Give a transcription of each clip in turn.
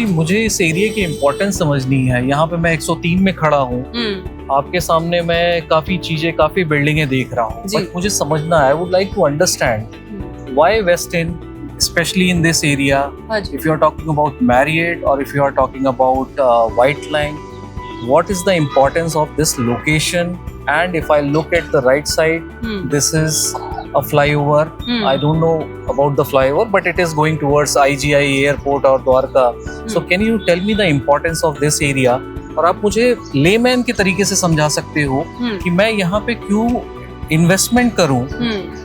जी, मुझे इस एरिया की इम्पोर्टेंस समझनी है। यहाँ पे मैं 103 में खड़ा हूँ। आपके सामने मैं काफी चीजें, काफी बिल्डिंगें देख रहा हूँ, बट मुझे समझना है, I would like to understand why western, especially in this area, if you are talking about Marriott or if you are talking about White Line, what is the importance of this location? And if I look at the right side, this is a flyover. I don't know about the flyover, but it is going towards IGI airport or Dwarka. So can you tell me the importance of this area? और आप मुझे layman के तरीके से समझा सकते हो कि मैं यहाँ पे क्यों इन्वेस्टमेंट करूं,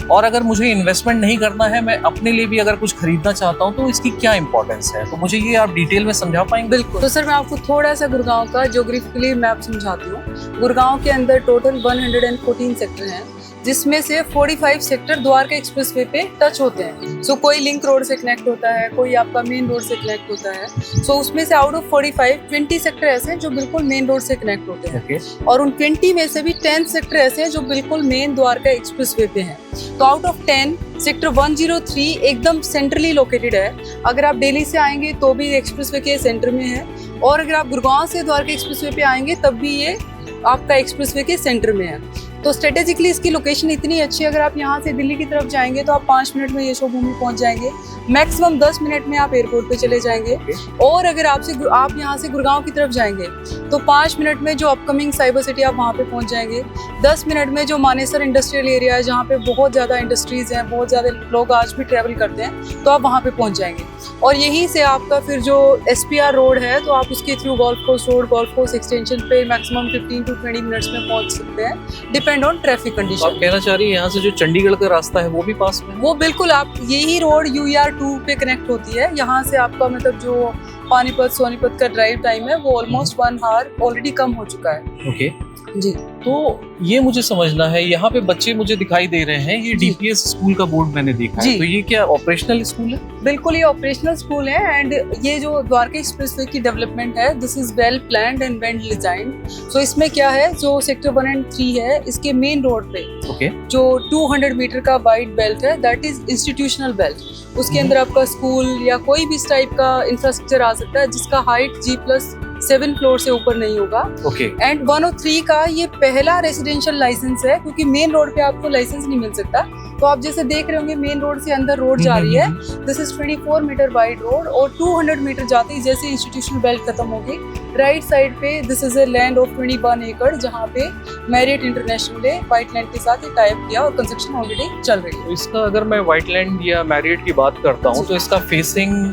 और अगर मुझे इन्वेस्टमेंट नहीं करना है, मैं अपने लिए भी अगर कुछ खरीदना चाहता हूं, तो इसकी क्या इंपॉर्टेंस है? तो मुझे ये आप डिटेल में समझा पाएंगे? बिल्कुल। तो सर मैं आपको थोड़ा सा गुड़गांव का ज्योग्राफिकली मैप समझाती हूँ। गुड़गांव के अंदर टोटल 114 सेक्टर हैं, जिसमें से 45 सेक्टर द्वारका एक्सप्रेसवे पे टच होते हैं। सो कोई लिंक रोड से कनेक्ट होता है, कोई आपका मेन रोड से कनेक्ट होता है। सो उसमें से आउट ऑफ 45 20 सेक्टर ऐसे हैं जो बिल्कुल मेन रोड से कनेक्ट होते हैं। और उन 20 में से भी 10 सेक्टर ऐसे हैं जो बिल्कुल मेन द्वारका एक्सप्रेसवे पे हैं। तो आउट ऑफ 10 सेक्टर 103 एकदम सेंट्रली लोकेटेड है। अगर आप दिल्ली से आएंगे तो भी एक्सप्रेसवे के सेंटर में है, और अगर आप गुड़गांव से द्वारका एक्सप्रेसवे पे आएंगे तब भी ये आपका एक्सप्रेसवे के सेंटर में है। तो स्ट्रेटेजिकली इसकी लोकेशन इतनी अच्छी है, अगर आप यहाँ से दिल्ली की तरफ जाएंगे तो आप 5 मिनट में यशोभूमि पहुँच जाएंगे, मैक्सिमम 10 मिनट में आप एयरपोर्ट पे चले जाएंगे। और अगर आप यहाँ से गुड़गांव की तरफ जाएंगे तो 5 मिनट में जो अपकमिंग साइबर सिटी आप वहाँ पे पहुँच जाएंगे। 10 मिनट में जो मानेसर इंडस्ट्रियल एरिया है, जहाँ पे बहुत ज़्यादा इंडस्ट्रीज़ हैं, बहुत ज़्यादा लोग आज भी ट्रैवल करते हैं, तो आप वहाँ पे पहुँच जाएंगे। और यहीं से आपका फिर जो SPR रोड है, तो आप उसके through golf course road, golf course extension पे मैक्सिमम 15 to 20 मिनट्स में पहुँच सकते हैं, डिपेंड ऑन ट्रैफिक कंडीशन। आप कहना चाह रही है यहाँ से जो चंडीगढ़ का रास्ता है वो भी पास में? वो बिल्कुल, आप यही रोड UER2 पे कनेक्ट होती है। यहाँ से आपका मतलब जो पानीपत सोनीपत का ड्राइव टाइम है वो ऑलमोस्ट 1 आवर ऑलरेडी कम हो चुका है। ओके जी। तो ये मुझे समझना है, यहाँ पे बच्चे मुझे दिखाई दे रहे हैं, ये DPS स्कूल का बोर्ड मैंने देखा है, तो ये क्या ऑपरेशनल स्कूल है? बिल्कुल, ये ऑपरेशनल स्कूल है। एंड ये जो द्वारका एक्सप्रेसवे की डेवलपमेंट है, this is well planned and well designed. So इसमें क्या है, जो सेक्टर 1 and 3 है, इसके मेन रोड पे जो 200 मीटर का वाइड बेल्ट है, दैट इज इंस्टीट्यूशनल बेल्ट। उसके अंदर आपका स्कूल या कोई भी इस टाइप का इंफ्रास्ट्रक्चर आ सकता है जिसका हाइट G+7 फ्लोर से ऊपर नहीं होगा। एंड 103 का ये पहला रेसिडेंशियल लाइसेंस है, क्योंकि मेन रोड पे आपको लाइसेंस नहीं मिल सकता। तो आप जैसे देख रहे होंगे मेन रोड से अंदर रोड जा रही है, this is 24 metre wide road, और 200 मीटर जाते ही जैसे इंस्टीट्यूशनल बेल्ट खत्म होगी, राइट साइड पे this is a land of 21 एकड़, जहाँ पे मैरियट इंटरनेशनल ने व्हाइट लैंड के साथ टाइप किया और कंस्ट्रक्शन ऑलरेडी चल रही है। तो इसका अगर मैं व्हाइट लैंड या मैरियट की बात करता हूँ, तो इसका फेसिंग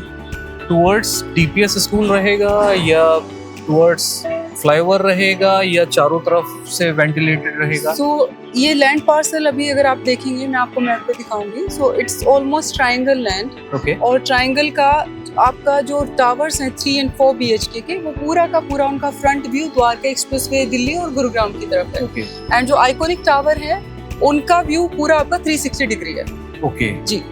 टुवर्ड्स DPS स्कूल रहेगा या टुवर्ड्स फ्लाईओवर रहेगा या चारों तरफ से वेंटिलेटेड रहेगा? सो ये लैंड पार्सल अभी अगर आप देखेंगे, मैं आपको मैप पे दिखाऊंगी। So it's almost triangle land. और ट्रायंगल का आपका जो टावर्स हैं 3 and 4 BHK के, वो पूरा का पूरा उनका front view Dwarka expressway Delhi और गुरुग्राम की तरफ है। एंड जो आइकॉनिक टावर है उनका व्यू पूरा आपका 360 डिग्री है। जी।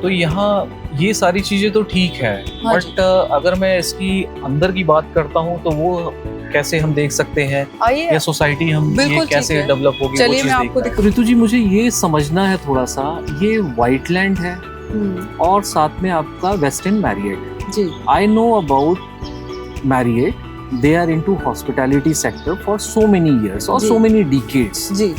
तो यहाँ ये सारी चीजें तो ठीक है, बट अगर मैं इसकी अंदर की बात करता हूँ तो वो कैसे हम देख सकते हैं, या सोसाइटी हम ये कैसे डेवलप होगी? चलिए मैं आपको दिखाऊं। ऋतु जी, मुझे ये समझना है थोड़ा सा, ये व्हाइट लैंड है और साथ में आपका वेस्टर्न मैरियट जी। I know about Marriott, they are into hospitality sector for so many years or so many decades. जी।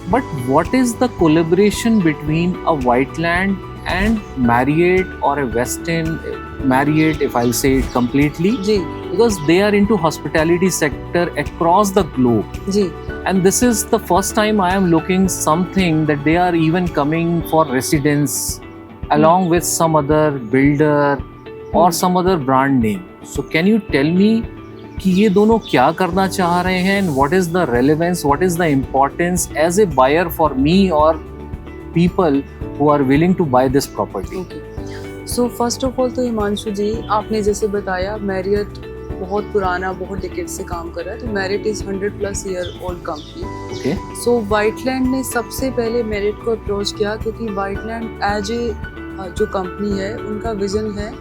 But what is the collaboration between a White Land and Marriott or a Westin Marriott, if I'll say it completely? जी। Because they are into hospitality sector across the globe. जी। And this is the first time I am looking something that they are even coming for residence along with some other builder or some other brand name. So can you tell me कि ये दोनों क्या करना चाह रहे हैं, and what is the relevance, what is the importance as a buyer for me or people who are willing to buy this property? So first of all तो हिमांशु जी, आपने जैसे बताया मैरियट बहुत पुराना, बहुत डिकेड से काम कर रहा है, तो Marriott is 100+ year old company. So white land ने सबसे पहले मैरियट को अप्रोच किया, क्योंकि व्हाइट लैंड एज ए जो कंपनी है, उनका विजन है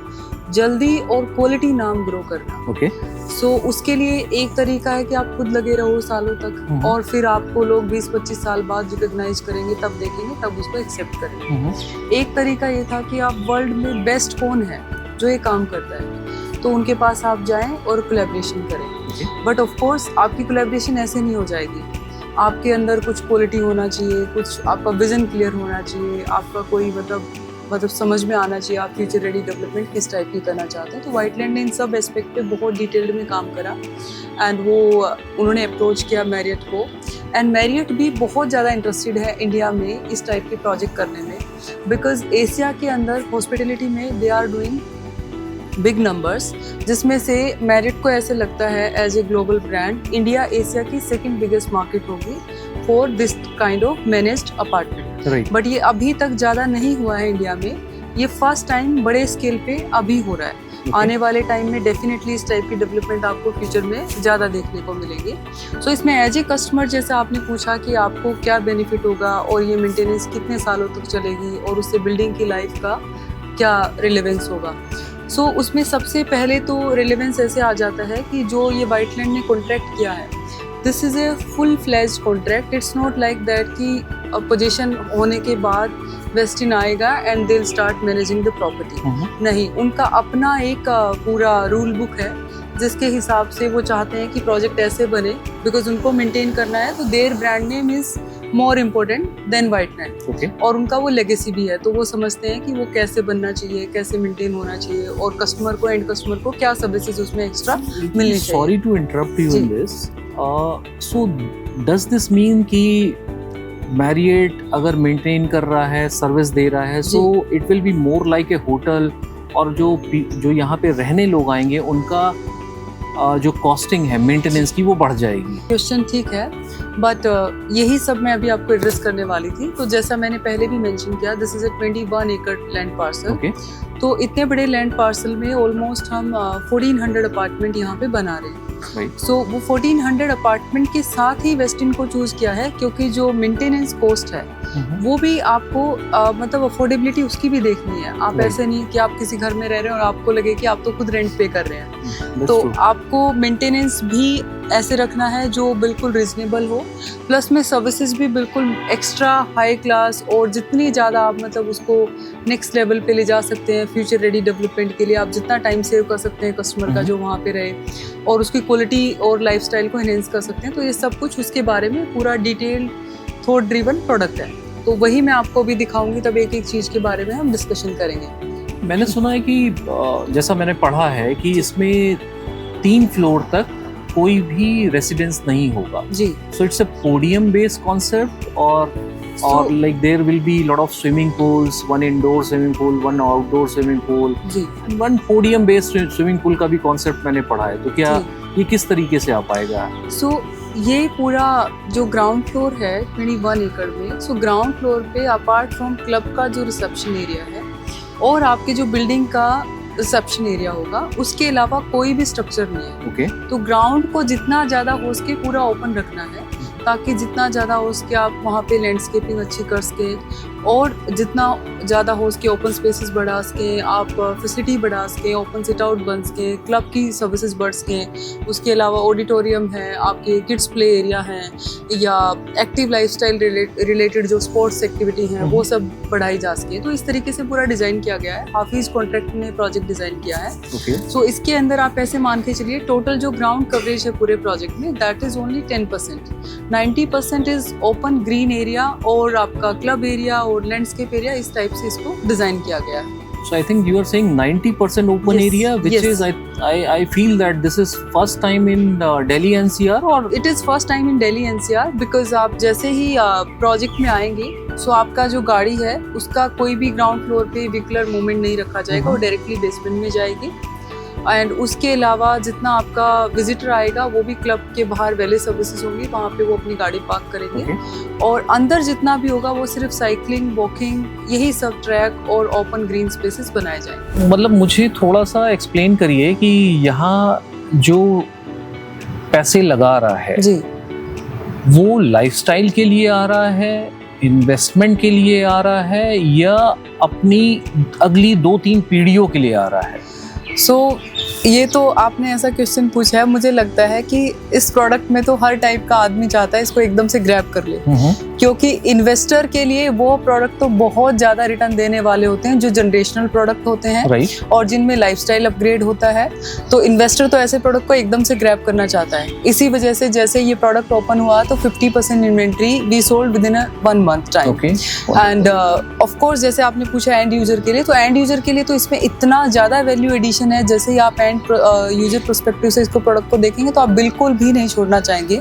जल्दी और क्वालिटी नाम ग्रो करना। सो उसके लिए एक तरीका है कि आप खुद लगे रहो सालों तक, और फिर आपको लोग 20-25 साल बाद रिकॉग्नाइज करेंगे, तब देखेंगे, तब उसको एक्सेप्ट करेंगे। एक तरीका ये था कि आप वर्ल्ड में बेस्ट कौन है, जो ये काम करता है, तो उनके पास आप जाएं और कोलैबोरेशन करें। बट ऑफ कोर्स आपकी कोलैबोरेशन ऐसे नहीं हो जाएगी, आपके अंदर कुछ क्वालिटी होना चाहिए, कुछ आपका विजन क्लियर होना चाहिए, आपका कोई मतलब समझ में आना चाहिए आप फ्यूचर रेडी डेवलपमेंट किस टाइप की करना चाहते हैं। तो व्हाइटलैंड ने इन सब एस्पेक्ट पे बहुत डिटेल्ड में काम करा एंड वो उन्होंने अप्रोच किया मैरियट को, एंड मैरियट भी बहुत ज़्यादा इंटरेस्टेड है इंडिया में इस टाइप के प्रोजेक्ट करने में, बिकॉज एशिया के अंदर हॉस्पिटलिटी में they are doing big numbers, जिसमें से मैरियट को ऐसे लगता है as a global brand India Asia की सेकंड बिगेस्ट मार्केट होगी for this kind of managed apartment. But ये अभी तक ज़्यादा नहीं हुआ है इंडिया में, ये फर्स्ट टाइम बड़े स्केल पे अभी हो रहा है। आने वाले टाइम में डेफिनेटली इस टाइप की डेवलपमेंट आपको फ्यूचर में ज़्यादा देखने को मिलेगी। सो इसमें एज ए कस्टमर जैसे आपने पूछा कि आपको क्या बेनिफिट होगा और ये मेंटेनेंस कितने सालों तक चलेगी और उससे बिल्डिंग की लाइफ का क्या रिलेवेंस होगा। सो उसमें सबसे पहले तो रिलेवेंस ऐसे आ जाता है कि जो ये व्हाइटलैंड ने कॉन्ट्रैक्ट किया है, this is a full fledged contract. It's not like that कि पोजीशन होने के बाद वेस्टिन आएगा and they will start managing the property. नहीं, उनका अपना एक पूरा रूल बुक है जिसके हिसाब से वो चाहते हैं कि प्रोजेक्ट ऐसे बने, बिकॉज उनको मेंटेन करना है, तो their brand name is more important than Whiteland. और उनका वो लेगेसी भी है, तो वो समझते हैं कि वो कैसे बनना चाहिए, कैसे मेंटेन होना चाहिए और कस्टमर को, एंड कस्टमर को क्या सर्विसेज उसमें एक्स्ट्रा मिलनी चाहिए। Sorry to interrupt you in this, so does this mean कि मैरियट अगर मेंटेन कर रहा है, सर्विस दे रहा है, so it will be more like a hotel, और जो यहाँ पे रहने लोग आएंगे उनका जो कॉस्टिंग है मेंटेनेंस की वो बढ़ जाएगी? क्वेश्चन ठीक है, बट यही सब मैं अभी आपको एड्रेस करने वाली थी। तो जैसा मैंने पहले भी मेंशन किया, दिस इज ए 21 एकड़ लैंड पार्सल। तो इतने बड़े लैंड पार्सल में ऑलमोस्ट हम 1400 अपार्टमेंट यहाँ पे बना रहे हैं। सो वो 1400 अपार्टमेंट के साथ ही वेस्टिन को चूज किया है, क्योंकि जो मेंटेनेंस कॉस्ट है वो भी आपको मतलब अफोर्डेबिलिटी उसकी भी देखनी है। आप ऐसे नहीं कि आप किसी घर में रह रहे हैं और आपको लगे कि आप तो खुद रेंट पे कर रहे हैं, तो आपको मेंटेनेंस भी ऐसे रखना है जो बिल्कुल रिजनेबल हो, प्लस में सर्विसेज भी बिल्कुल एक्स्ट्रा हाई क्लास, और जितनी ज़्यादा आप मतलब उसको नेक्स्ट लेवल पे ले जा सकते हैं फ्यूचर रेडी डेवलपमेंट के लिए, आप जितना टाइम सेव कर सकते हैं कस्टमर का जो वहाँ पे रहे, और उसकी क्वालिटी और लाइफस्टाइल को एनहेंस कर सकते हैं। तो ये सब कुछ उसके बारे में पूरा डिटेल थॉट ड्रिवन प्रोडक्ट है, तो वही मैं आपको भी दिखाऊंगी, तब एक एक चीज़ के बारे में हम डिस्कशन करेंगे। मैंने सुना है कि जैसा मैंने पढ़ा है कि इसमें 3 फ्लोर तक कोई भी रेसिडेंस नहीं होगा जी। So it's a podium based concept, और like there will be lot of swimming pools, one indoor swimming pool, one outdoor swimming pool जी, and one podium based swimming pool का भी कॉन्सेप्ट मैंने पढ़ा है। तो क्या ये किस तरीके से आ पाएगा? सो ये पूरा जो ग्राउंड फ्लोर है 21 एकड़ में, सो ग्राउंड फ्लोर पे अपार्ट फ्रॉम क्लब का जो रिसेप्शन एरिया है और आपके जो बिल्डिंग का रिसेप्शन एरिया होगा, उसके अलावा कोई भी स्ट्रक्चर नहीं है। तो ग्राउंड को जितना ज़्यादा हो सके पूरा ओपन रखना है, ताकि जितना ज़्यादा हो सके आप वहाँ पे लैंडस्केपिंग अच्छी कर सके, और जितना ज़्यादा हो सके ओपन स्पेसेस बढ़ा सके, आप फैसिलिटी बढ़ा सके, ओपन सिट आउट बन सके, क्लब की सर्विसेज बढ़ सके। उसके अलावा ऑडिटोरियम है, आपके किड्स प्ले एरिया हैं, या एक्टिव लाइफस्टाइल रिलेटेड जो स्पोर्ट्स एक्टिविटी हैं वो सब बढ़ाई जा सके। तो इस तरीके से पूरा डिज़ाइन किया गया है, हाफिज कॉन्ट्रैक्ट ने प्रोजेक्ट डिज़ाइन किया है। सो इसके अंदर आप ऐसे मान के चलिए टोटल जो ग्राउंड कवरेज है पूरे प्रोजेक्ट में, that is only 10%। 90% is open green area और आपका क्लब एरिया और लैंडस्केप एरिया, इस टाइप से इसको डिजाइन किया गया है। So I think you are saying 90% open area, which is I feel that this is first time in Delhi NCR, or it is first time in Delhi NCR because आप जैसे ही project में आएंगे, सो आपका जो गाड़ी है उसका कोई भी ग्राउंड फ्लोर पे व्हीकलर मूवमेंट नहीं रखा जाएगा, वो डायरेक्टली बेसमेंट में जाएगी। एंड उसके अलावा जितना आपका विजिटर आएगा वो भी क्लब के बाहर वैले सर्विसेज होंगी, वहाँ पे वो अपनी गाड़ी पार्क करेंगे। और अंदर जितना भी होगा वो सिर्फ साइकिलिंग, वॉकिंग, यही सब ट्रैक और ओपन ग्रीन स्पेसेस बनाए जाएंगे। मतलब मुझे थोड़ा सा एक्सप्लेन करिए कि यहाँ जो पैसे लगा रहा है जी, वो लाइफस्टाइल के लिए आ रहा है, इन्वेस्टमेंट के लिए आ रहा है, या अपनी अगली 2-3 पीढ़ियों के लिए आ रहा है? ये तो आपने ऐसा क्वेश्चन पूछा है, मुझे लगता है कि इस प्रोडक्ट में तो हर टाइप का आदमी चाहता है इसको एकदम से ग्रैब कर ले, क्योंकि इन्वेस्टर के लिए वो प्रोडक्ट तो बहुत ज़्यादा रिटर्न देने वाले होते हैं जो जनरेशनल प्रोडक्ट होते हैं, राइट, और जिनमें लाइफस्टाइल अपग्रेड होता है। तो इन्वेस्टर तो ऐसे प्रोडक्ट को एकदम से ग्रैब करना चाहता है। इसी वजह से जैसे ये प्रोडक्ट ओपन हुआ तो 50% inventory we sold within 1 month time. Okay, and of course जैसे आपने पूछा एंड यूजर के लिए, तो एंड यूजर के लिए तो इसमें इतना ज़्यादा वैल्यू एडिशन है। जैसे ही आप एंड यूजर पर्सपेक्टिव से इसको प्रोडक्ट को देखेंगे तो आप बिल्कुल भी नहीं छोड़ना चाहेंगे।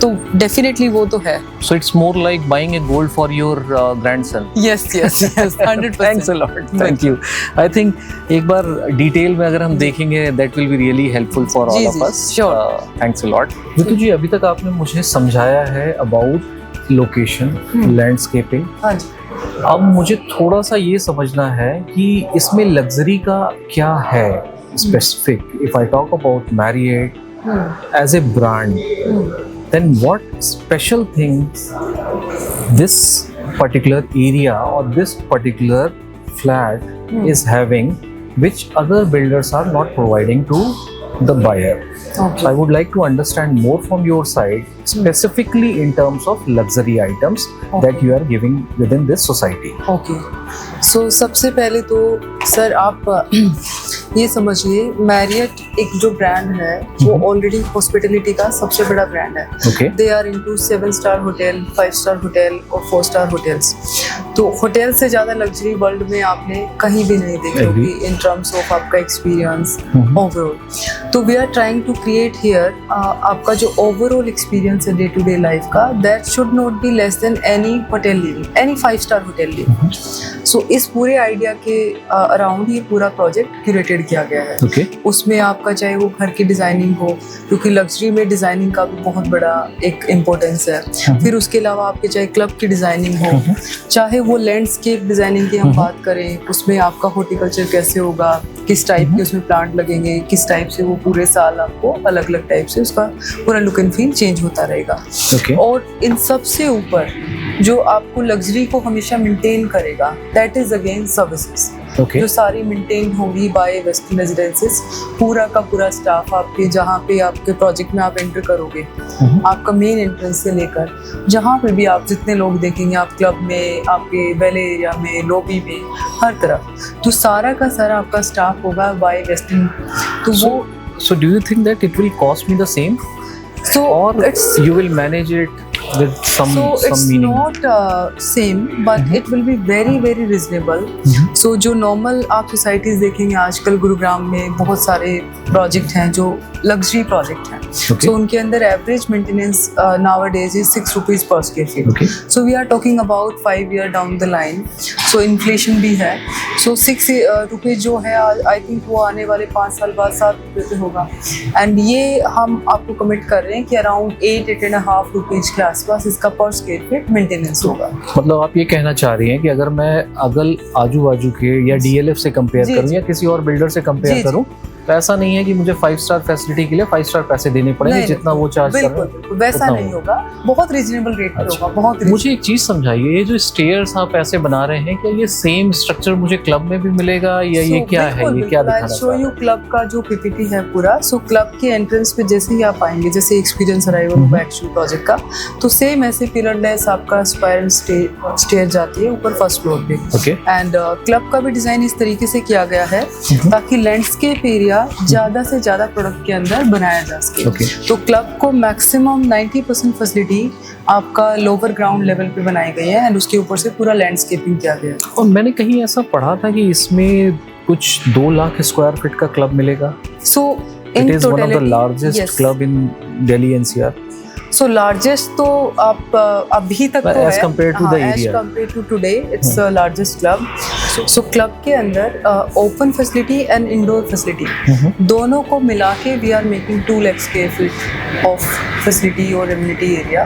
तो डेफिनेटली वो तो है। So it's more like buying a gold for your grandson. Yes yes yes, 100%। Thanks a lot, thank you. I think एक बार डिटेल में अगर हम देखेंगे that will be really helpful for all of us. Sure, thanks a lot. Ritu ji, अभी तक आपने मुझे समझाया है अबाउट लोकेशन, लैंडस्केपिंग। हाँ जी। अब मुझे थोड़ा सा ये समझना है कि इसमें लग्जरी का क्या है specific. If I talk about Marriott as a brand, then what special things this particular area or this particular flat is having which other builders are not providing to the buyer? Okay. So I would like to understand more from your side, specifically in terms of luxury items that you are giving within this society. Okay, so सबसे पहले तो sir आप ये समझिए, Marriott एक जो brand है वो ऑलरेडी हॉस्पिटैलिटी का सबसे बड़ा ब्रांड है। Okay. They are into 7-star hotel, 5-star hotel और 4-star होटल्स। तो होटल से ज़्यादा लग्जरी वर्ल्ड में आपने कहीं भी नहीं देखी होगी इन टर्म्स ऑफ आपका एक्सपीरियंस ओवरऑल। तो we are trying to create here आपका जो ओवरऑल एक्सपीरियंस है डे टू डे लाइफ का, that should not be less than any hotel living, any 5-star hotel living. So इस पूरे idea के around ही पूरा प्रोजेक्ट क्यूरेटेड किया गया है। Okay. उसमें आपका चाहे वो घर की डिजाइनिंग हो, क्योंकि लग्जरी में डिजाइनिंग का भी बहुत बड़ा एक इम्पोर्टेंस है। फिर उसके अलावा आपके चाहे क्लब की डिजाइनिंग हो, चाहे वो लैंडस्केप डिजाइनिंग की हम बात करें, उसमें आपका हॉर्टिकल्चर कैसे होगा, किस टाइप के उसमें प्लांट लगेंगे, किस टाइप से वो पूरे साल आपको अलग अलग टाइप से उसका पूरा लुक एंड फील चेंज होता रहेगा। Okay. और इन सब से ऊपर जो आपको लग्जरी को हमेशा मेंटेन करेगा, that is again services. Okay. जो सारी मेंटेन होगी बाय वेस्टर्न रेजिडेंसेस। पूरा का पूरा स्टाफ आपके जहाँ पे आपके प्रोजेक्ट में आप एंटर करोगे, आपका मेन एंट्रेंस से लेकर जहाँ पे भी आप जितने लोग देखेंगे, आप क्लब में, आपके वैले एरिया में, लॉबी में, हर तरफ, तो सारा का सारा आपका स्टाफ होगा बाय वेस्टर्न। तो वो So do you think that it will cost me the same, so or it's you will manage it with some it's meaning? not same, but it will be very reasonable. So जो normal आप societies देखेंगे आजकल गुरुग्राम में बहुत सारे project हैं जो luxury project हैं। Okay. So उनके अंदर average maintenance nowadays is 6 rupees per square feet. Okay. So we are talking about 5 year down the line. So inflation भी है। So 6 रुपीज़ जो है आई थिंक वो आने वाले 5 साल बाद 7 रुपये पे होगा। एंड ये हम आपको कमिट कर रहे हैं कि अराउंड 8-8.5 रुपीज़ के आसपास इसका पर स्क्वायर फीट मेंटेनेंस होगा। मतलब आप ये कहना चाह रही हैं कि अगर मैं अगल आजू बाजू के या डीएलएफ से कंपेयर जी, करूं जी। या किसी और बिल्डर से कंपेयर जी, करूं, तो ऐसा नहीं है कि मुझे 5-star फैसिलिटी के लिए 5-star पैसे देने पड़ेंगे, नहीं, जितना वो चार्ज कर रहे हैं बिल्कुल वैसा उतना नहीं होगा, बहुत रीजनेबल रेट पे अच्छा। होगा, बहुत मुझे reasonable। एक चीज समझाइए, ये जो स्टेयर्स आप ऐसे बना रहे हैं, क्या ये सेम स्ट्रक्चर मुझे क्लब में भी मिलेगा या ये क्या है, ये क्या दिखाना शो चाह रहे यू हैं? क्लब का जो पीपीटी है पूरा। सो क्लब के एंट्रेंस पे जैसे ही आप आएंगे, जैसे एक्सपीरियंस अराइवल होगा एक्चुअल प्रोजेक्ट का, तो सेम ऐसे पिलरलेस आपका स्पाइरल स्टेयर जाती है ऊपर फर्स्ट फ्लोर पे। Okay. एंड क्लब का भी डिजाइन इस तरीके से किया गया है ताकि लैंडस्केप एरिया ज्यादा से ज्यादा प्रोडक्ट के अंदर बनाया जा सके। Okay. तो क्लब को मैक्सिमम 90% फैसिलिटी आपका लोअर ग्राउंड लेवल पे बनाई गई है एंड उसके ऊपर से पूरा लैंडस्केपिंग किया गया है। और मैंने कहीं ऐसा पढ़ा था कि इसमें कुछ 2 लाख स्क्वायर फीट का क्लब मिलेगा। सो It is one of the largest club in Delhi NCR. So largest तो आप अभी तक तो As है, compared to the as area. compared to today, it's the largest club. So club के अंदर open facility and indoor facility दोनों को मिला के we are making 2 lakh square feet of facility और amenity area.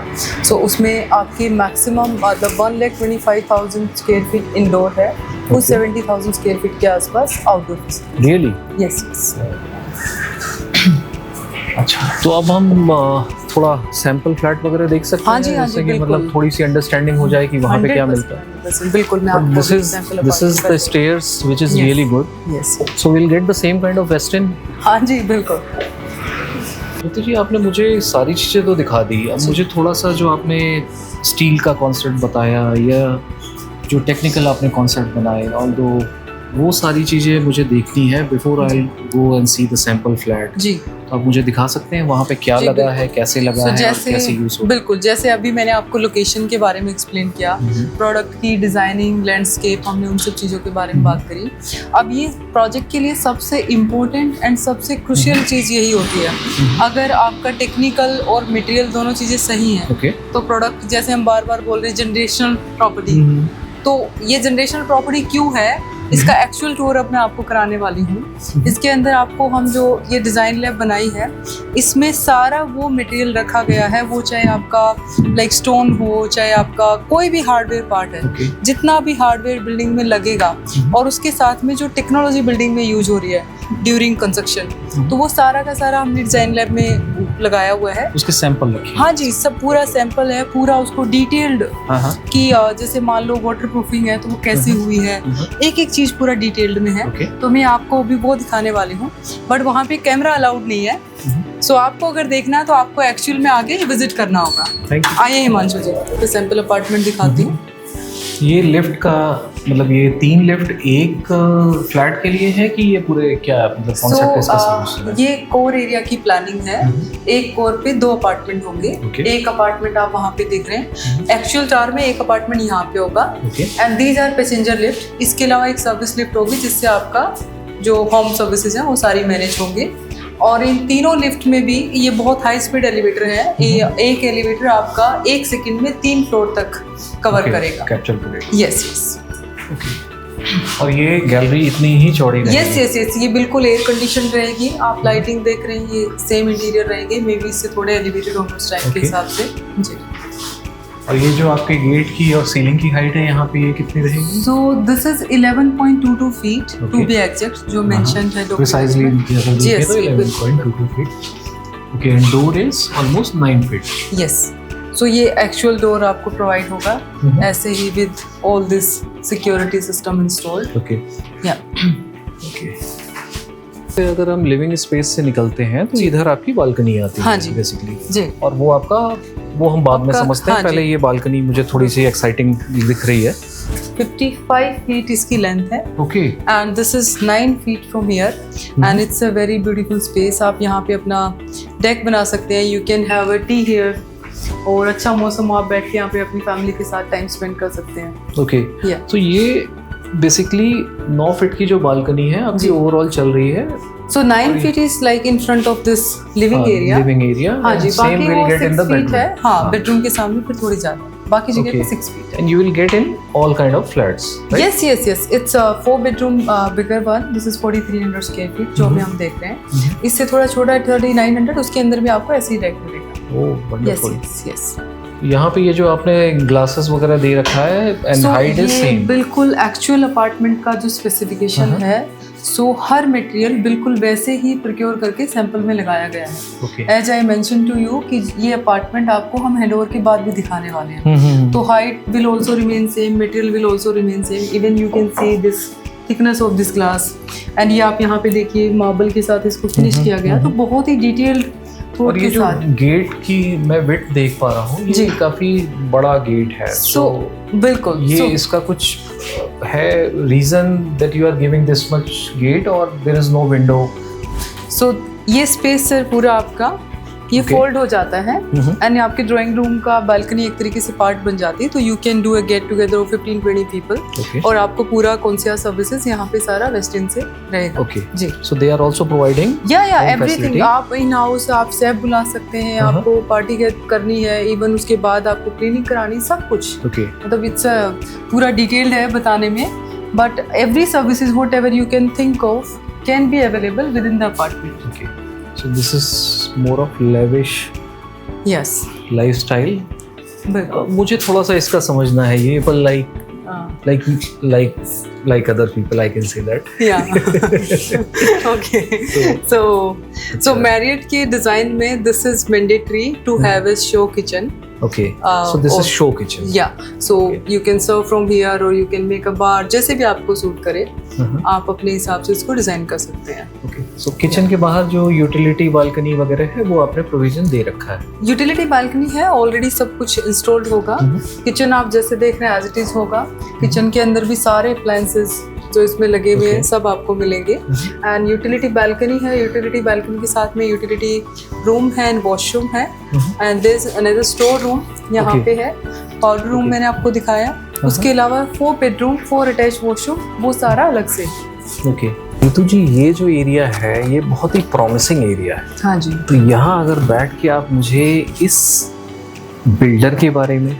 So उसमें आपकी maximum मतलब 1,25,000 square feet indoor है, कुछ 70,000 square feet के आसपास outdoor facility. Really? Yes, yes. अच्छा, तो अब हम थोड़ा सैंपल फ्लैट वगैरह देख सकते हाँ हैं, जी, हाँ जिससे जी, कि बिल्कुल। मतलब थोड़ी सी अंडरस्टैंडिंग हो जाए कि वहाँ पे क्या मिलता है। 100% बिल्कुल, मैं आपको This is example this is the stairs which is Yes. really good. Yes. So we'll get the same kind of western. हाँ जी बिल्कुल। तो जी आपने मुझे सारी चीज़ें तो दिखा दी, अब मुझे थोड़ा सा जो आपने स्टील का कॉन्सेप्ट बताया या जो टेक्निकल आपने कॉन्सेप्ट बनाए, ऑल्दो वो सारी चीज़ें मुझे देखनी है before I go and see the sample flat. जी, तो आप मुझे दिखा सकते हैं वहाँ पे क्या जी, लगा है, कैसे लगा है और कैसे यूज़ हो। बिल्कुल, जैसे अभी मैंने आपको लोकेशन के बारे में एक्सप्लेन किया, प्रोडक्ट की डिज़ाइनिंग, लैंडस्केप, हमने उन सब चीज़ों के बारे में बात करी। अब ये प्रोजेक्ट के लिए सबसे इम्पोर्टेंट एंड सबसे क्रुशियल चीज़ यही होती है, अगर आपका टेक्निकल और मटेरियल दोनों चीज़ें सही हैं तो प्रोडक्ट, जैसे हम बार बार बोल रहे हैं जनरेशनल प्रॉपर्टी, तो ये जनरेशनल प्रॉपर्टी क्यों है इसका एक्चुअल टूर अब मैं आपको कराने वाली हूँ। इसके अंदर आपको हम जो ये डिज़ाइन लैब बनाई है, इसमें सारा वो मटेरियल रखा गया है, वो चाहे आपका लाइक स्टोन हो, चाहे आपका कोई भी हार्डवेयर पार्ट है, जितना भी हार्डवेयर बिल्डिंग में लगेगा और उसके साथ में जो टेक्नोलॉजी बिल्डिंग में यूज हो रही है ड्यूरिंग कंस्ट्रक्शन, तो वो सारा का सारा हमने डिज़ाइन लैब में लगाया हुआ है। उसके सैंपल रखे? हाँ जी, सब पूरा सैंपल है, पूरा उसको डिटेल्ड कि जैसे मान लो वाटर प्रूफिंग है तो वो कैसी हुई है, एक एक चीज पूरा डिटेल्ड में है। तो मैं आपको अभी वो दिखाने वाली हूँ, बट वहाँ पे कैमरा अलाउड नहीं है। सो आपको अगर देखना है तो आपको एक्चुअल में आगे विजिट करना होगा। आइए हिमांशु जी, तो सैंपल अपार्टमेंट दिखाती हूँ। ये लिफ्ट का मतलब ये 3 लिफ्ट एक फ्लैट के लिए है कि ये पूरे क्या मतलब कॉन्सेप्ट इसका? ये कोर एरिया की प्लानिंग है। एक कोर पे 2 अपार्टमेंट होंगे। एक अपार्टमेंट आप वहाँ पे देख रहे हैं, एक्चुअल टावर में एक अपार्टमेंट यहाँ पे होगा and these are passenger lift. इसके अलावा एक सर्विस लिफ्ट होगी जिससे आपका जो होम सर्विसेज हैं वो सारी मैनेज होंगे। और इन तीनों लिफ्ट में भी ये बहुत हाई स्पीड एलिवेटर है। एक एलिवेटर आपका 1 सेकंड में 3 फ्लोर तक कवर करेगा, कैप्चर करेगा। Yes yes. और ये गैलरी इतनी ही चौड़ी रहेगी? यस यस यस, ये बिल्कुल एयर कंडीशन रहेगी। आप लाइटिंग देख रहे हैं, ये सेम इंटीरियर रहेंगे, मे बी इससे थोड़े एलिवेटेड होंगे उस टाइम के हिसाब से जी। और ये जो आपके गेट की और सीलिंग की हाइट है यहाँ पे, ये कितनी रहेगी? So this is 11.22 feet to be exact, जो मेंशन्ड है प्रिसाइजली अगर देखें तो 11.22 feet. Okay, and door is almost 9 feet. Yes, so ये एक्चुअल डोर आपको प्रोवाइड होगा ऐसे ही with all this security system installed. Okay या ओके। फिर अगर हम लिविंग स्पेस से निकलते हैं तो इधर आपकी बालकनी आती है। हाँ जी बेसिकली जी। और वो आपका वो हम बाद में समझते हैं। पहले ये बालकनी मुझे थोड़ी सी एक्साइटिंग दिख रही है। 55 फीट इसकी लेंथ है। Okay, and this is 9 feet from here and it's a very beautiful space. आप यहाँ पे अपना डेक बना सकते हैं, you can have a T here, और अच्छा मौसम आप बैठ के यहाँ पे अपनी फैमिली के साथ टाइम स्पेंड कर सकते हैं। ओके, तो ये बेसिकली 9 फीट की जो बालकनी है आपकी ओवरऑल चल रही है। So 9 feet is like in front of this living area. Living area. हाँ जी, बाकी वो 6 feet है। हाँ, बेडरूम के सामने फिर थोड़ी ज़्यादा, बाकी जगह पे 6 feet है। And you will get in all kind of flats, right? Yes, yes, yes. It's a 4 bedroom bigger one. This is 4300 square feet जो हम देख रहे हैं। इससे थोड़ा छोटा 3900, उसके अंदर भी आपको ऐसे ही डेक मिलेगा। Oh, wonderful. Yes, yes, yes. यहाँ पे ये जो आपने ग्लासेस वगैरह दे रखा है एंड हाइट इज सेम। बिल्कुल एक्चुअल अपार्टमेंट का जो स्पेसिफिकेशन है, सो हर मटेरियल बिल्कुल वैसे ही प्रोक्योर करके सैंपल में लगाया गया है। As I mention to you कि ये अपार्टमेंट आपको हम हैंडओवर के बाद भी दिखाने वाले हैं, तो height will also remain same, material will also remain same. Even you can see this thickness of this glass and ये आप यहाँ पे देखिए मार्बल के साथ इसको फिनिश किया गया, तो बहुत ही डिटेल्ड। और ये जो गेट की मैं विड्थ देख पा रहा हूँ, ये काफी बड़ा गेट है। सो बिल्कुल ये इसका कुछ है reason that you are giving this much gate और there is no window? So ये स्पेस सर पूरा आपका ये फोल्ड हो जाता है एंड आपके ड्राइंग रूम का बालकनी एक तरीके से पार्ट बन जाती है, तो you can do a get together of 15-20 people. और आपको पूरा कॉन्सियस सर्विसेज यहाँ पे सारा वेस्ट इंड से रहेगा। ओके जी। So they are also providing या एवरीथिंग। आप इन हाउस आप सेफ बुला सकते हैं, आपको पार्टी करनी है, इवन उसके बाद आपको क्लीनिंग करानी, सब कुछ। मतलब इट्स पूरा डिटेल्ड है बताने में, but every services what ever you can think of can be available with in the apartment. Okay, so this is more of lavish lifestyle. मुझे थोड़ा सा इसका समझना है ये, पर like other people I can say that. Okay. So Marriott के design में this is mandatory to have a show kitchen. Okay. So this is show kitchen. Yeah. So you can serve from here or you can make a bar. जैसे भी आपको suit करे, आप अपने हिसाब से इसको डिजाइन कर सकते हैं. Okay. So kitchen के बाहर जो यूटिलिटी बालकनी वगैरह है वो आपने प्रोविजन दे रखा है. यूटिलिटी बालकनी है, ऑलरेडी सब कुछ इंस्टॉल्ड होगा. किचन आप जैसे देख रहे हैं एज इट इज होगा. किचन के अंदर भी सारे अप्लायंसेस जो इसमें लगे हुए हैं सब आपको मिलेंगे. एंड यूटिलिटी बालकनी है. यूटिलिटी बालकनी के साथ में यूटिलिटी रूम है एंड वॉशरूम है. And there is another store room यहाँ पे है. पाउडर रूम मैंने आपको दिखाया. उसके अलावा 4 बेडरूम 4 अटैच वॉशरूम, वो सारा अलग से. ओके ऋतु जी, ये जो एरिया है ये बहुत ही प्रॉमिसिंग एरिया है. हाँ जी. तो यहाँ अगर बैठ के आप मुझे इस बिल्डर के बारे में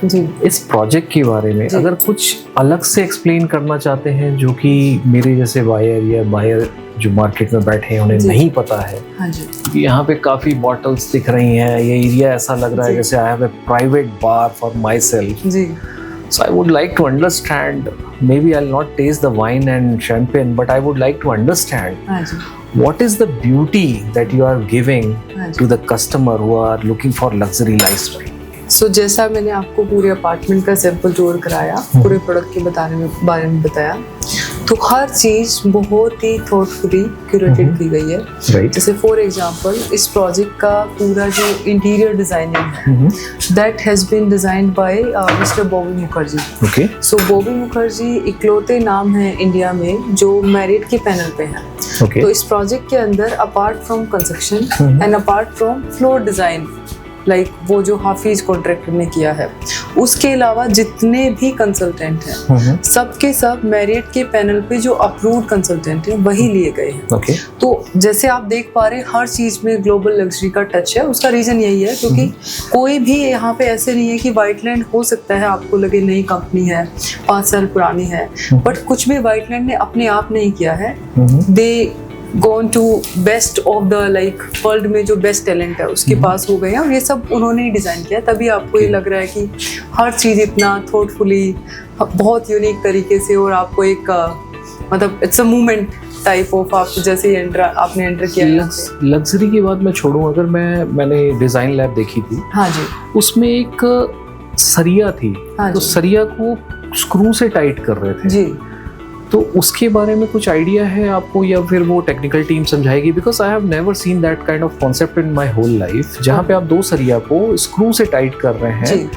जी, इस प्रोजेक्ट के बारे में अगर कुछ अलग से एक्सप्लेन करना चाहते हैं जो कि मेरे जैसे बायर या बायर जो मार्केट में बैठे हैं उन्हें नहीं पता है. हाँ जी. यहाँ पे काफी बॉटल्स दिख रही हैं. ये एरिया ऐसा लग रहा है जैसे I have a private bar for myself. जी. So I would like to understand, maybe I'll not taste the wine and champagne, but I would like to understand what is the beauty that you are giving to the customer who are looking for luxury lifestyle. So जैसा मैंने आपको पूरे apartment का sample tour कराया, पूरे product के बारे में बताया, तो हर चीज बहुत ही थॉटफुली क्यूरेटेड की गई है. जैसे फॉर एग्जांपल इस प्रोजेक्ट का पूरा जो इंटीरियर डिजाइनिंग है that has been designed by mister Bobby Mukherjee. Okay. So Bobby Mukherjee इकलौते नाम है इंडिया में जो मेरिट के पैनल पे हैं. Okay. तो इस प्रोजेक्ट के अंदर apart from construction and apart from floor design like वो जो हाफिज कॉन्ट्रैक्टर ने किया है, उसके अलावा जितने भी कंसल्टेंट हैं सबके सब मेरिट के पैनल पे जो अप्रूव्ड कंसल्टेंट हैं वही लिए गए हैं. Okay. तो जैसे आप देख पा रहे हैं हर चीज में ग्लोबल लग्जरी का टच है. उसका रीजन यही है क्योंकि कोई भी यहाँ पे ऐसे नहीं है कि व्हाइटलैंड हो सकता है आपको लगे नई कंपनी है 5 साल पुरानी है, बट कुछ भी व्हाइटलैंड ने अपने आप नहीं किया है. दे gone to best of the like world में जो बेस्ट टैलेंट है उसके पास हो गए हैं और ये सब उन्होंने ही डिजाइन किया. तभी आपको ये लग रहा है कि हर चीज इतना थॉटफुली बहुत यूनिक तरीके से और आपको एक मतलब it's a movement type of आप जैसे आपने एंटर किया. लग्जरी की बात मैं छोड़ूं, अगर मैंने डिजाइन लैब देखी थी. हाँ जी. उसमें एक सरिया थी. हाँ तो सरिया को स्क्रू से टाइट कर रहे थे. जी. तो उसके बारे में कुछ आइडिया है आपको या फिर वो टेक्निकल टीम समझाएगी? Because I have never seen that kind of concept in my whole life जहाँ पे आप 2 सरिया को स्क्रू से टाइट कर रहे हैं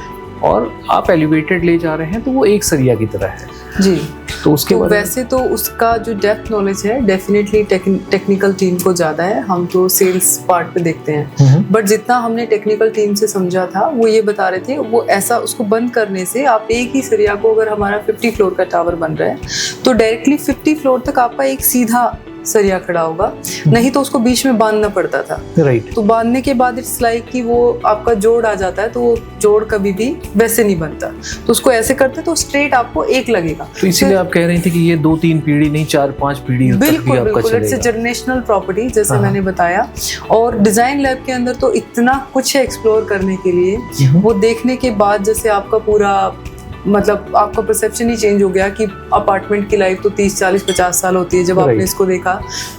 और आप एलिवेटेड ले जा रहे हैं तो वो एक सरिया की तरह है. जी. तो उसके तो वैसे तो उसका जो डेप्थ नॉलेज है डेफिनेटली टेक्निकल टीम को ज़्यादा है. हम तो सेल्स पार्ट पे देखते हैं, बट जितना हमने टेक्निकल टीम से समझा था वो ये बता रहे थे वो ऐसा उसको बंद करने से आप एक ही सरिया को अगर हमारा 50 फ्लोर का टावर बन रहा है तो डायरेक्टली 50 फ्लोर तक आपका एक सीधा सरिया खड़ा होगा, नहीं तो उसको बीच में बांधना पड़ता था. राइट. तो बांधने के बाद इट्स लाइक कि वो आपका जोड़ आ जाता है तो वो जोड़ कभी भी वैसे नहीं बनता. तो उसको ऐसे करते तो स्ट्रेट आपको एक लगेगा. तो इसीलिए आप कह रहे थे कि ये 2-3 पीढ़ी नहीं 4-5 पीढ़ी बिल्कुल बिल्कुल इट्स अ जनरेशनल प्रॉपर्टी जैसे मैंने बताया. और डिजाइन लैब के अंदर तो इतना कुछ है एक्सप्लोर करने के लिए. वो देखने के बाद जैसे आपका पूरा मतलब आपका परसेप्शन ही चेंज हो गया कि अपार्टमेंट की लाइफ तो 30, 40, 50 साल होती है. जब आपने इसको देखा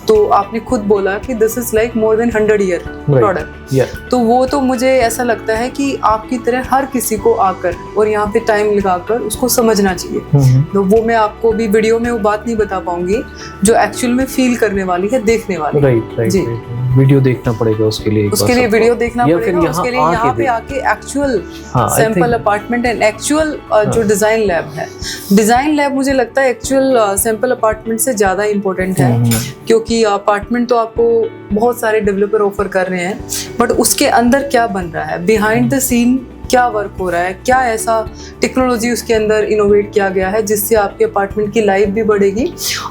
तो आपने खुद बोला कि this is like more than 100 year product. तो वो तो मुझे ऐसा लगता है कि आपकी तरह हर किसी को आकर और यहाँ पे टाइम लगाकर उसको समझना चाहिए. तो वो मैं आपको भी वीडियो में वो बात नहीं बता पाऊंगी जो एक्चुअल में फील करने वाली है, देखने वाली. राइट. जी. वीडियो देखना पड़ेगा उसके लिए वीडियो देखना पड़ेगा. उसके लिए यहाँ पे आके actual sample apartment and actual जो डिजाइन लैब है. डिजाइन लैब मुझे लगता है एक्चुअल सैंपल अपार्टमेंट से ज़्यादा इम्पोर्टेंट है क्योंकि अपार्टमेंट तो आपको बहुत सारे डेवलपर ऑफर कर रहे हैं, बट उसके अंदर क्या बन रहा है, बिहाइंड द सीन क्या वर्क हो रहा है, क्या ऐसा टेक्नोलॉजी उसके अंदर इनोवेट किया गया है जिससे आपके अपार्टमेंट की लाइफ भी बढ़ेगी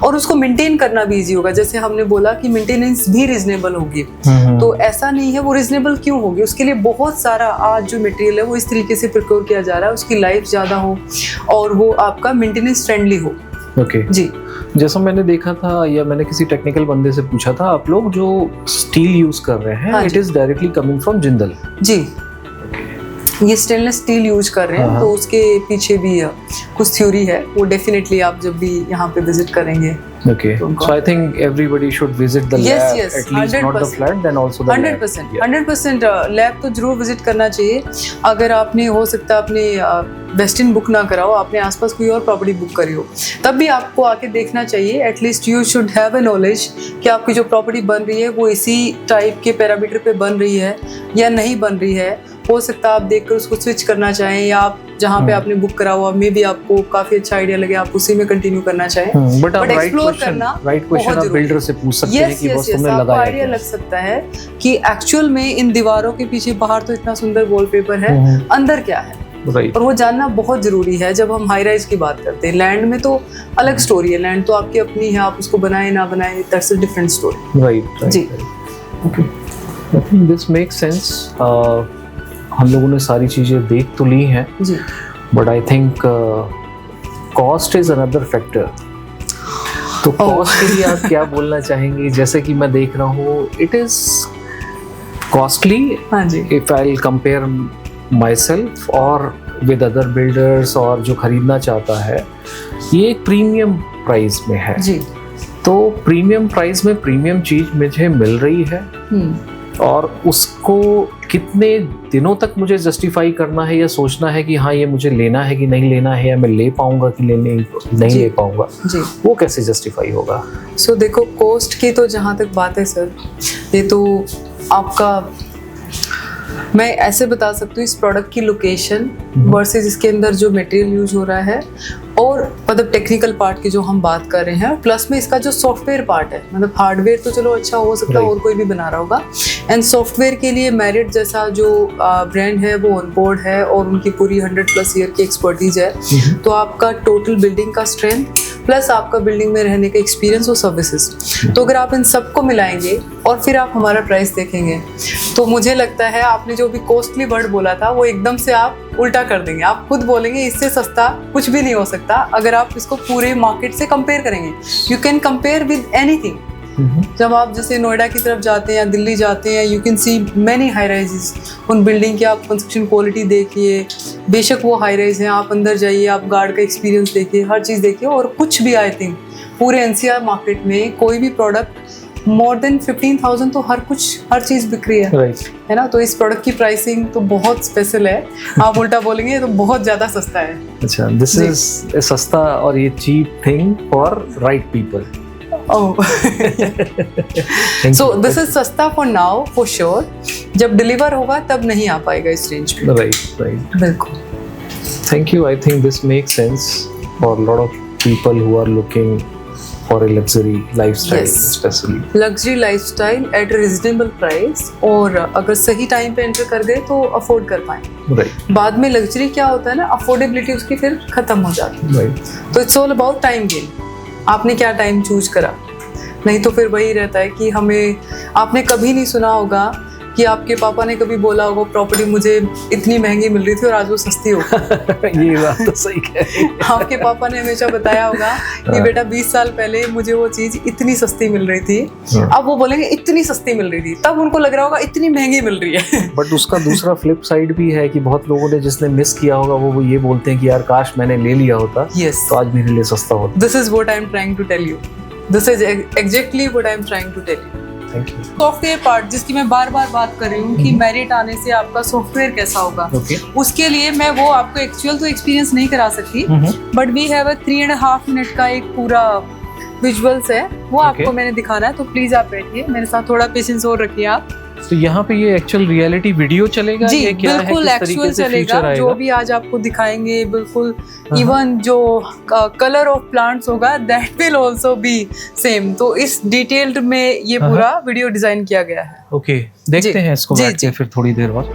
और उसको मेंटेन करना भी इजी होगा. जैसे हमने बोला कि मेंटेनेंस भी रीजनेबल होगी, तो ऐसा नहीं है. वो रीजनेबल क्यों होगी? उसके लिए बहुत सारा आज जो मटेरियल है वो इस तरीके से प्रिक्योर किया जा रहा है उसकी लाइफ ज़्यादा हो और वो आपका मेंटेनेंस फ्रेंडली हो. ओके. जी. जैसा मैंने देखा था या मैंने किसी टेक्निकल बंदे से पूछा था, आप लोग जो स्टील यूज कर रहे हैं it is directly coming from Jindal. जी. ये स्टेनलेस स्टील यूज कर रहे हैं तो उसके पीछे भी कुछ थ्योरी है. वो डेफिनेटली आप जब भी यहाँ पे विजिट करेंगे Okay. So I think everybody should visit the Yes, lab, yes, at least not the 100%. flat, then also the lab. 100% Yeah. 100% lab तो जरूर विजिट करना चाहिए। अगर आपने हो सकता है अपने वेस्टिन बुक ना कराओ, आपने आसपास कोई और प्रॉपर्टी बुक करी हो, तब भी आपको आके देखना चाहिए। At least you should have a knowledge कि आपकी जो प्रॉपर्टी बन रही है वो इसी टाइप के पैरामीटर पे बन रही है या नहीं बन रही है। हो सकता है आप देखकर उसको स्विच करना चाहें, या आप जहाँ पे आपने बुक करा हुआ मे भी आपको काफी अच्छा आइडिया लगे, आप उसी में कंटिन्यू करना चाहें। बट आप एक्सप्लोर करना राइट क्वेश्चन आप बिल्डर से पूछ सकते हैं कि बस तुमने आपको लगाया आइडिया क्या? लग सकता है कि एक्चुअल में इन दीवारों के पीछे बाहर तो इतना सुंदर वॉलपेपर है, अंदर क्या है, राइट। और वो जानना बहुत जरूरी है। जब हम हाई राइज की बात करते हैं, लैंड में तो अलग स्टोरी है, लैंड तो आपकी अपनी है, आप उसको बनाए ना बनाए, that's a different story. Right जी। Okay, I think this make sense. हम लोगों ने सारी चीजें देख तो ली हैं, जी, but I think cost is another factor. तो कॉस्ट के लिए आप क्या बोलना चाहेंगे? जैसे कि मैं देख रहा हूँ, इट इज कॉस्टली हाँ जी, if I compare myself और विद अदर बिल्डर्स, और जो खरीदना चाहता है ये एक प्रीमियम प्राइस में है। जी। तो प्रीमियम प्राइस में प्रीमियम चीज मुझे मिल रही है, और उसको कितने दिनों तक मुझे जस्टिफाई करना है या सोचना है कि हाँ ये मुझे लेना है कि नहीं लेना है, या मैं ले पाऊंगा कि नहीं ले पाऊंगा, जी, वो कैसे जस्टिफाई होगा? सो देखो, कॉस्ट की तो जहाँ तक बात है सर, ये तो आपका, मैं ऐसे बता सकती हूँ, इस प्रोडक्ट की लोकेशन वर्सेस इसके अंदर जो मटेरियल यूज हो रहा है, और मतलब टेक्निकल पार्ट की जो हम बात कर रहे हैं, प्लस में इसका जो सॉफ्टवेयर पार्ट है, मतलब हार्डवेयर तो चलो अच्छा हो सकता है और कोई भी बना रहा होगा, एंड सॉफ्टवेयर के लिए मेरिट जैसा जो ब्रांड है वो ऑन बोर्ड है, और उनकी पूरी 100+ ईयर की एक्सपर्टीज है। तो आपका टोटल बिल्डिंग का स्ट्रेंथ प्लस आपका बिल्डिंग में रहने का एक्सपीरियंस और सर्विसेज, तो अगर आप इन सबको मिलाएंगे और फिर आप हमारा प्राइस देखेंगे, तो मुझे लगता है आपने जो भी कॉस्टली वर्ड बोला था वो एकदम से आप उल्टा कर देंगे। आप खुद बोलेंगे इससे सस्ता कुछ भी नहीं हो सकता अगर आप इसको पूरे मार्केट से कंपेयर करेंगे। You can compare with anything. जब आप जैसे नोएडा की तरफ जाते हैं या दिल्ली जाते हैं, you can see many high rises, उन बिल्डिंग की आप कंस्ट्रक्शन क्वालिटी देखिए, बेशक वो हाई राइज हैं, आप अंदर जाइए, आप गार्ड का एक्सपीरियंस देखिए, हर चीज़ देखिए, और कुछ भी आई थिंक पूरे एनसीआर मार्केट में कोई भी प्रोडक्ट मोर देन 15,000 तो हर चीज़ बिक रही है ना। तो इस प्रोडक्ट की प्राइसिंग तो बहुत स्पेशल है। आप उल्टा बोलेंगे तो बहुत ज़्यादा सस्ता है। अच्छा, दिस इज सस्ता और ये cheap thing for right people. Oh, so this is सस्ता for now for sure. जब डिलीवर होगा तब नहीं आ पाएगा इस रेंज में। Right. बिल्कुल। Thank you. I think this makes sense for a lot of people who are looking for a luxury lifestyle, Yes. especially. Luxury lifestyle eight reasonable price, और अगर सही टाइम पे एंटर कर गए तो अफोर्ड कर पाए। Right. बाद में लग्जरी क्या होता है ना, अफोर्डेबिलिटी उसकी फिर खत्म हो जाती है। Right. तो it's all about time gain. आपने क्या टाइम चूज करा, नहीं तो फिर वही रहता है कि हमें, आपने कभी नहीं सुना होगा कि आपके पापा ने कभी बोला होगा प्रॉपर्टी मुझे इतनी महंगी मिल रही थी और आज वो सस्ती हो गई। ये बात तो सही कह रही है। आपके पापा ने हमेशा बताया होगा कि बेटा 20 साल पहले मुझे वो चीज इतनी सस्ती मिल रही थी, अब वो बोलेंगे इतनी सस्ती मिल रही थी, तब उनको लग रहा होगा इतनी महंगी मिल रही है। बट उसका दूसरा फ्लिप साइड भी है कि बहुत लोगों ने जिसने मिस किया होगा वो ये बोलते हैं कि यार काश मैंने ले लिया होता, Yes. तो आज मेरे लिए सस्ता होता। This is what I am trying to tell you, this is exactly what I am trying to tell you. Thank you. Software part जिसकी मैं बार बार बात कर रही हूँ कि मेरिट आने से आपका सॉफ्टवेयर कैसा होगा, उसके लिए मैं वो आपको एक्चुअल तो एक्सपीरियंस नहीं करा सकती, but we have a 3.5 minute का एक पूरा विजुअल्स है, वो आपको मैंने दिखाना है। तो प्लीज आप बैठिए, मेरे साथ थोड़ा पेशेंस और रखिए आप। तो यहाँ पे ये एक्चुअल रियलिटी वीडियो चलेगा? जी ये क्या बिल्कुल है, किस तरीके एक्चुअल से चलेगा, फीचर जो आएगा? भी आज आपको दिखाएंगे बिल्कुल, इवन जो कलर ऑफ प्लांट्स होगा that will also be same. तो इस डिटेल्ड में ये पूरा वीडियो डिजाइन किया गया है। ओके, देखते हैं इसको बैठ के फिर थोड़ी देर बाद।